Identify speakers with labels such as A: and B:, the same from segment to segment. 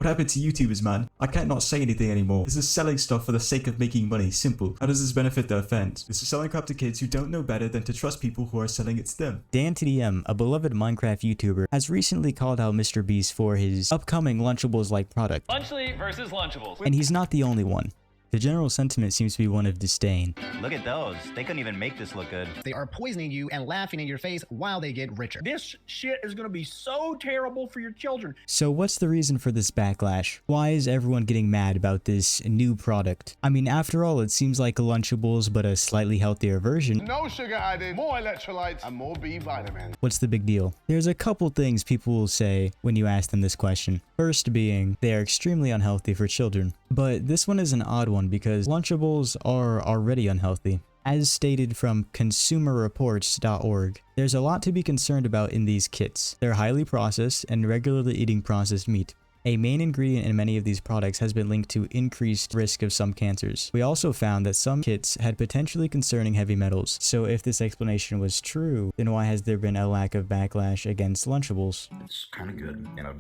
A: What happened to YouTubers, man? I can't not say anything anymore. This is selling stuff for the sake of making money. Simple. How does this benefit their fans? This is selling crap to kids who don't know better than to trust people who are selling it to them. DanTDM, a beloved Minecraft YouTuber, has recently called out MrBeast for his upcoming Lunchables-like product.
B: Lunchly versus Lunchables.
A: And he's not the only one. The general sentiment seems to be one of disdain.
C: Look at those. They couldn't even make this look good.
D: They are poisoning you and laughing in your face while they get richer.
E: This shit is gonna be so terrible for your children.
A: So what's the reason for this backlash? Why is everyone getting mad about this new product? I mean, after all, it seems like a Lunchables, but a slightly healthier version.
F: No sugar added, more electrolytes, and more B vitamins.
A: What's the big deal? There's a couple things people will say when you ask them this question. First being, they are extremely unhealthy for children. But this one is an odd one because Lunchables are already unhealthy. As stated from consumerreports.org, there's a lot to be concerned about in these kits. They're highly processed and regularly eating processed meat. A main ingredient in many of these products has been linked to increased risk of some cancers. We also found that some kits had potentially concerning heavy metals. So if this explanation was true, then why has there been a lack of backlash against Lunchables?
G: It's kind of good in a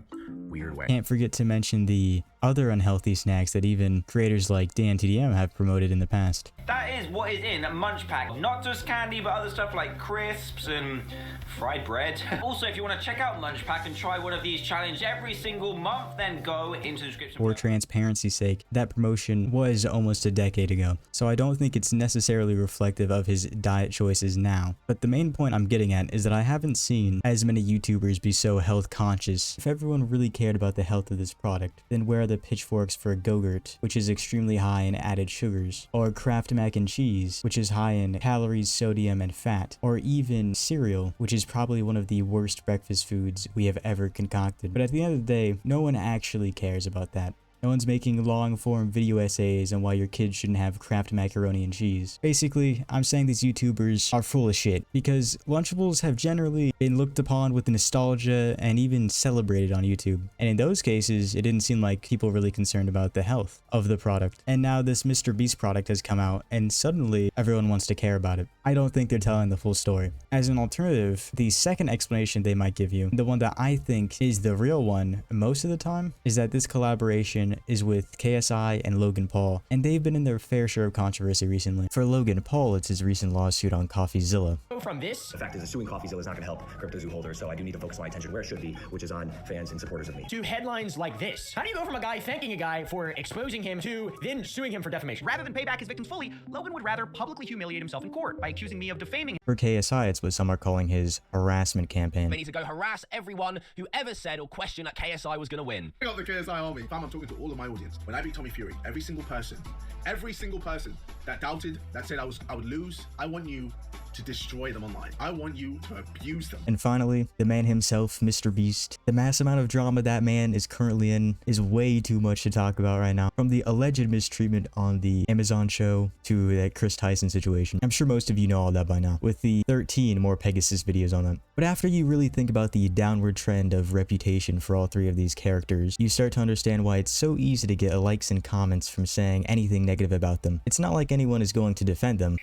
G: weird way.
A: Can't forget to mention the other unhealthy snacks that even creators like DanTDM have promoted in the past.
B: That is what is in a munch pack. Not just candy, but other stuff like crisps and fried bread. Also, if you want to check out Lunch Pack and try one of these challenges every single month, then go into the description.
A: For transparency's sake, that promotion was almost a decade ago, so I don't think it's necessarily reflective of his diet choices now. But the main point I'm getting at is that I haven't seen as many YouTubers be so health conscious. If everyone really cared about the health of this product, then where are the pitchforks for Go-Gurt, which is extremely high in added sugars, or Kraft mac and cheese, which is high in calories, sodium, and fat, or even cereal, which is probably one of the worst breakfast foods we have ever concocted. But at the end of the day, no one actually cares about that. No one's making long-form video essays on why your kids shouldn't have Kraft macaroni and cheese. Basically, I'm saying these YouTubers are full of shit because Lunchables have generally been looked upon with nostalgia and even celebrated on YouTube. And in those cases, it didn't seem like people really concerned about the health of the product. And now this MrBeast product has come out and suddenly everyone wants to care about it. I don't think they're telling the full story. As an alternative, the second explanation they might give you, the one that I think is the real one most of the time, is that this collaboration is with KSI and Logan Paul, and they've been in their fair share of controversy recently. For Logan Paul, it's his recent lawsuit on CoffeeZilla.
E: From this,
G: The fact is that suing CoffeeZilla is not going to help CryptoZoo holders, so I do need to focus my attention where it should be, which is on fans and supporters of me.
E: to headlines like this. How do you go from a guy thanking a guy for exposing him to then suing him for defamation?
D: Rather than pay back his victims fully, Logan would rather publicly humiliate himself in court by accusing me of defaming him.
A: For KSI, it's what some are calling his harassment campaign.
H: They need to go harass everyone who ever said or questioned that KSI was going to win.
F: Pick up the KSI army. Fam, I'm talking to all of my audience. When I beat Tommy Fury, every single person that doubted, that said I would lose, I want you to destroy them online. I want you to abuse them.
A: And finally, the man himself, MrBeast. The mass amount of drama that man is currently in is way too much to talk about right now. From the alleged mistreatment on the Amazon show to that Chris Tyson situation. I'm sure most of you know all that by now, with the 13 more Pegasus videos on them. But after you really think about the downward trend of reputation for all three of these characters, you start to understand why it's so easy to get likes and comments from saying anything negative about them. It's not like anyone is going to defend them.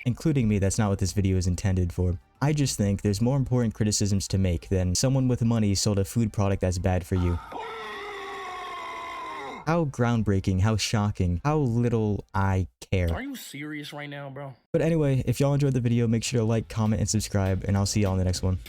A: Including me, that's not what this video is intended for. I just think there's more important criticisms to make than someone with money sold a food product that's bad for you. How groundbreaking, how shocking, how little I care.
E: Are you serious right now, bro?
A: But anyway, if y'all enjoyed the video, make sure to like, comment, and subscribe, and I'll see y'all in the next one.